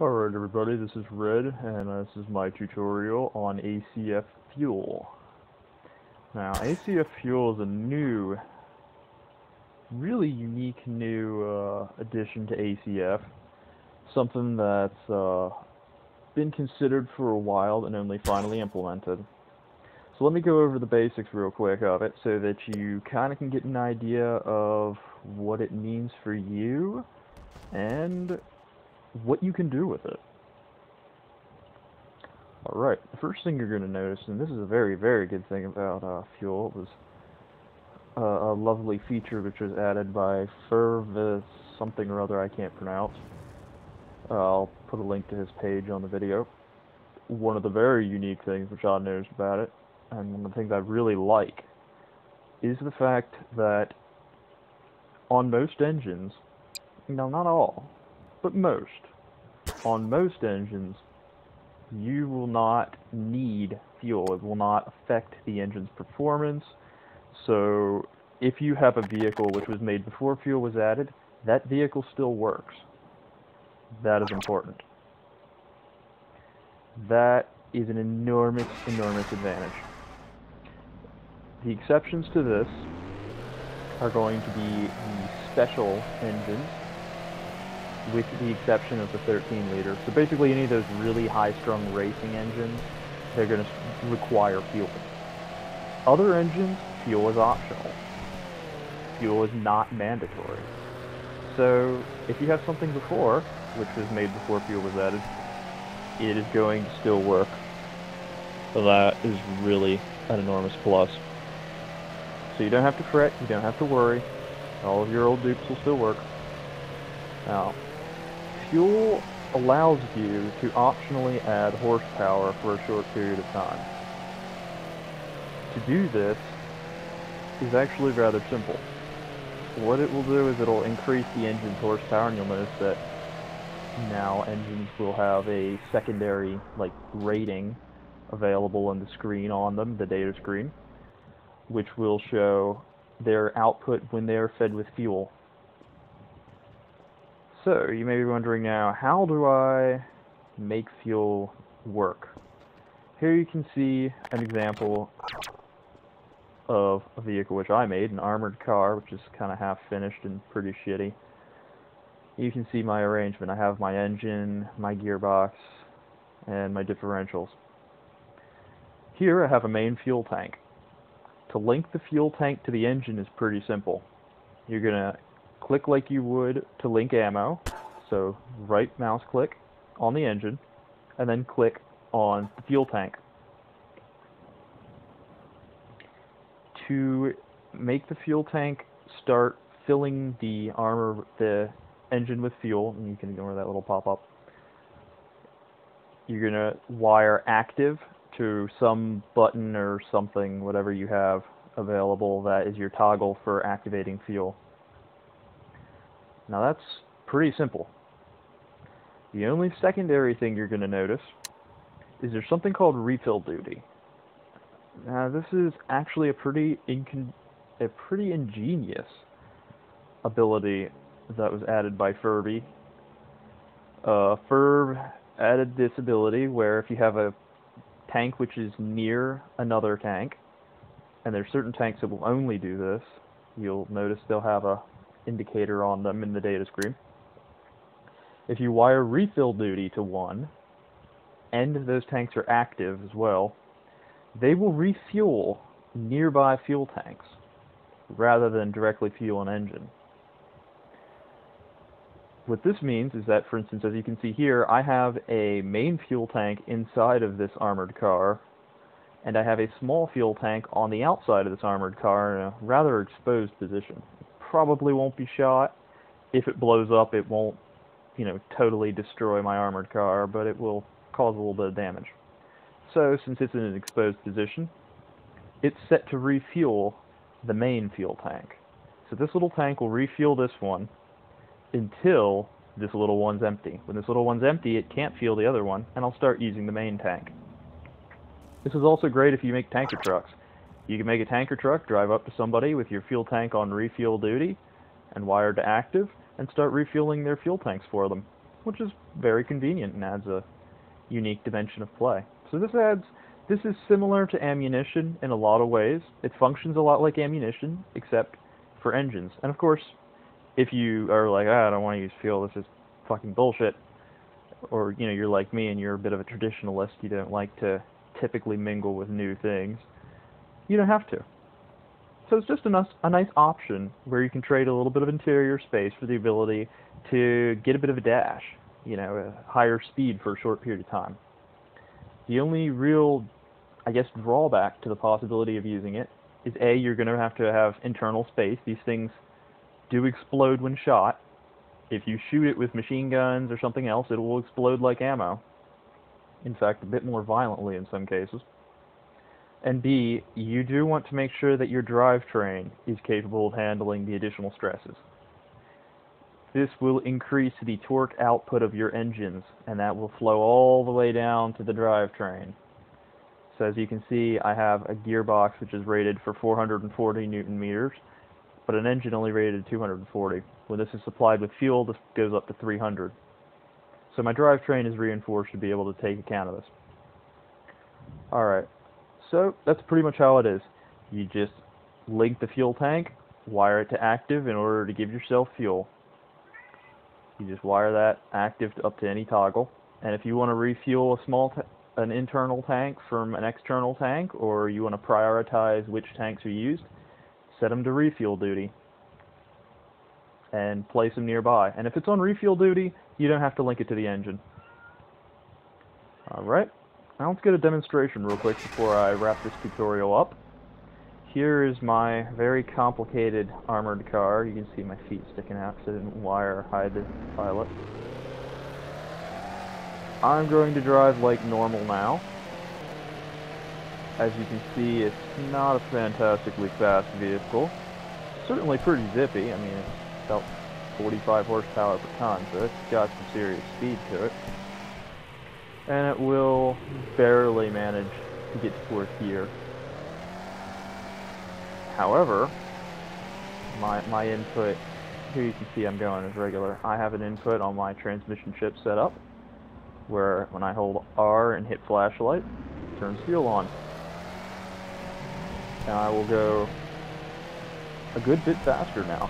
Alright everybody, this is Red, and this is my tutorial on ACF Fuel. Now, ACF Fuel is a new, really unique new addition to ACF. Something that's been considered for a while and only finally implemented. So let me go over the basics real quick of it so that you kind of can get an idea of what it means for you and what you can do with it. Alright, the first thing you're going to notice, and this is a very, very good thing about Fuel, was a lovely feature which was added by Ferv, something or other I can't pronounce. I'll put a link to his page on the video. One of the very unique things which I noticed about it, and one of the things I really like, is the fact that on most engines, now not all, but most, on most engines, you will not need fuel. It will not affect the engine's performance. So if you have a vehicle which was made before fuel was added, that vehicle still works. That is important. That is an enormous, enormous advantage. The exceptions to this are going to be the special engines, with the exception of the 13-liter. So basically any of those really high-strung racing engines, they're going to require fuel. Other engines, fuel is optional. Fuel is not mandatory. So if you have something before, which was made before fuel was added, it is going to still work. So that is really an enormous plus. So you don't have to fret, you don't have to worry. All of your old dupes will still work. Now, fuel allows you to optionally add horsepower for a short period of time. To do this is actually rather simple. What it will do is it'll increase the engine's horsepower, and you'll notice that now engines will have a secondary rating available on the screen on them, the data screen, which will show their output when they are fed with fuel. So, you may be wondering now, how do I make fuel work? Here you can see an example of a vehicle which I made, an armored car, which is kind of half finished and pretty shitty. You can see my arrangement. I have my engine, my gearbox, and my differentials. Here I have a main fuel tank. To link the fuel tank to the engine is pretty simple. You're going to click like you would to link ammo, so right mouse click on the engine, and then click on the fuel tank. To make the fuel tank start filling the engine with fuel, and you can ignore that little pop-up, you're going to wire active to some button or something, whatever you have available that is your toggle for activating fuel. Now that's pretty simple. The only secondary thing you're going to notice is there's something called refill duty. Now this is actually a pretty ingenious ability that was added by Ferv. Ferv added this ability where if you have a tank which is near another tank, and there's certain tanks that will only do this, you'll notice they'll have a indicator on them in the data screen. If you wire refill duty to one, and those tanks are active as well, they will refuel nearby fuel tanks rather than directly fuel an engine. What this means is that, for instance, as you can see here, I have a main fuel tank inside of this armored car, and I have a small fuel tank on the outside of this armored car in a rather exposed position. It probably won't be shot. If it blows up, it won't, totally destroy my armored car, but it will cause a little bit of damage. So, since it's in an exposed position, it's set to refuel the main fuel tank. So this little tank will refuel this one until this little one's empty. When this little one's empty, it can't fuel the other one, and I'll start using the main tank. This is also great if you make tanker trucks. You can make a tanker truck, drive up to somebody with your fuel tank on refuel duty and wired to active, and start refueling their fuel tanks for them. which is very convenient and adds a unique dimension of play. So this is similar to ammunition in a lot of ways. It functions a lot like ammunition, except for engines. And of course, if you are like, I don't want to use fuel, this is fucking bullshit, or you're like me and you're a bit of a traditionalist, you don't like to typically mingle with new things, you don't have to. So it's just a nice option where you can trade a little bit of interior space for the ability to get a bit of a dash, a higher speed for a short period of time. The only real, I guess, drawback to the possibility of using it is A, you're going to have internal space. These things do explode when shot. If you shoot it with machine guns or something else, it will explode like ammo. In fact, a bit more violently in some cases. And B, you do want to make sure that your drivetrain is capable of handling the additional stresses. This will increase the torque output of your engines, and that will flow all the way down to the drivetrain. So as you can see, I have a gearbox which is rated for 440 Newton meters, but an engine only rated 240. When this is supplied with fuel, this goes up to 300. So my drivetrain is reinforced to be able to take account of this. Alright, so that's pretty much how it is. You just link the fuel tank, wire it to active in order to give yourself fuel. You just wire that active up to any toggle, and if you want to refuel an internal tank from an external tank, or you want to prioritize which tanks are used, set them to refuel duty and place them nearby. And if it's on refuel duty, you don't have to link it to the engine. Alright, now let's get a demonstration real quick before I wrap this tutorial up. Here is my very complicated armored car. You can see my feet sticking out because I didn't wire or hide the pilot. I'm going to drive like normal now. As you can see, it's not a fantastically fast vehicle. Certainly pretty zippy. I mean, it's about 45 horsepower per ton, so it's got some serious speed to it. And it will barely manage to get to fourth gear. However, my input, here you can see I'm going as regular. I have an input on my transmission chip set up, where when I hold R and hit flashlight, it turns fuel on. And I will go a good bit faster now.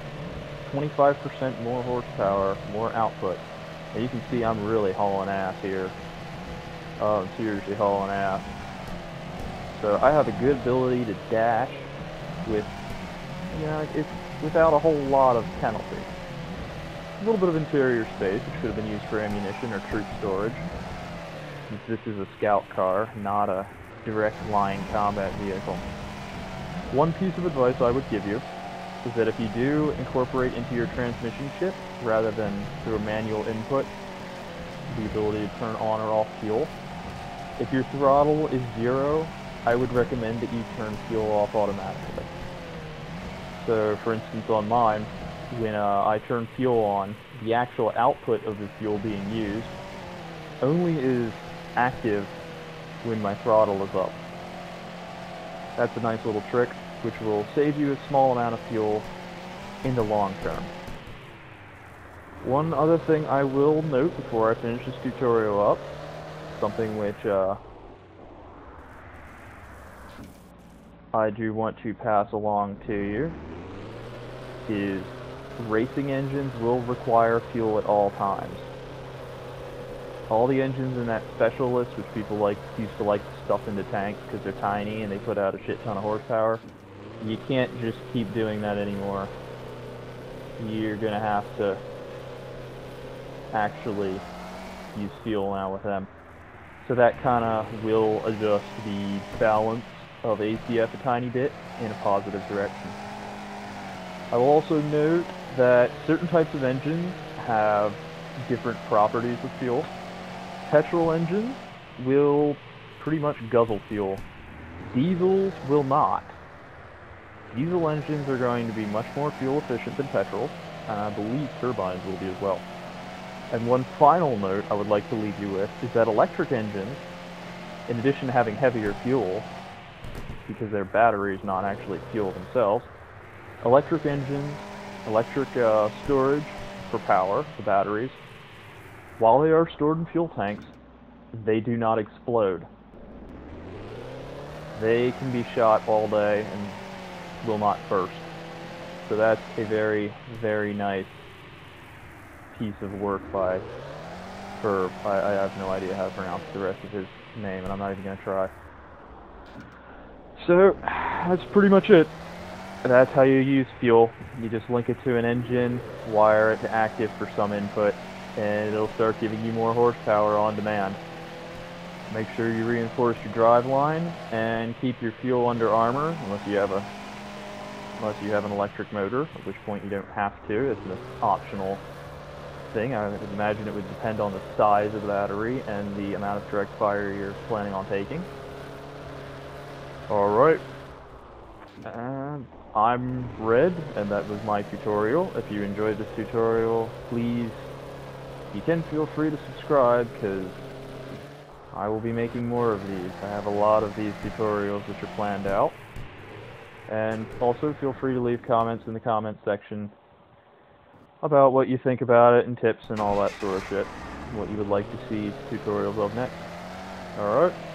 25% more horsepower, more output. And you can see I'm really hauling ass here. Oh, I'm seriously hauling ass. So I have a good ability to dash with, it's without a whole lot of penalty. A little bit of interior space, which could have been used for ammunition or troop storage, since this is a scout car, not a direct line combat vehicle. One piece of advice I would give you is that if you do incorporate into your transmission chip, rather than through a manual input, the ability to turn on or off fuel, if your throttle is 0, I would recommend that you turn fuel off automatically. So, for instance, on mine, when I turn fuel on, the actual output of the fuel being used only is active when my throttle is up. That's a nice little trick, which will save you a small amount of fuel in the long term. One other thing I will note before I finish this tutorial up, something which I do want to pass along to you, is racing engines will require fuel at all times. All the engines in that specialist, which people used to like to stuff into tanks because they're tiny and they put out a shit ton of horsepower, you can't just keep doing that anymore. You're going to have to actually use fuel now with them. So that kind of will adjust the balance of ACF a tiny bit in a positive direction. I will also note that certain types of engines have different properties with fuel. Petrol engines will pretty much guzzle fuel. Diesels will not. Diesel engines are going to be much more fuel efficient than petrol, and I believe turbines will be as well. And one final note I would like to leave you with is that electric engines, in addition to having heavier fuel, because their batteries not actually fuel themselves, electric engines, electric storage for power, the batteries, while they are stored in fuel tanks, they do not explode. They can be shot all day and will not burst. So that's a very, very nice piece of work by Ferv. I have no idea how to pronounce the rest of his name, and I'm not even going to try. So, that's pretty much it. That's how you use fuel. You just link it to an engine, wire it to active for some input, and it'll start giving you more horsepower on demand. Make sure you reinforce your drive line and keep your fuel under armor, unless you have an electric motor, at which point you don't have to. It's an optional thing. I would imagine it would depend on the size of the battery and the amount of direct fire you're planning on taking. Alright, I'm Red, and that was my tutorial. If you enjoyed this tutorial, please, you can feel free to subscribe, because I will be making more of these. I have a lot of these tutorials which are planned out. And also feel free to leave comments in the comments section about what you think about it and tips and all that sort of shit. What you would like to see tutorials of next. Alright.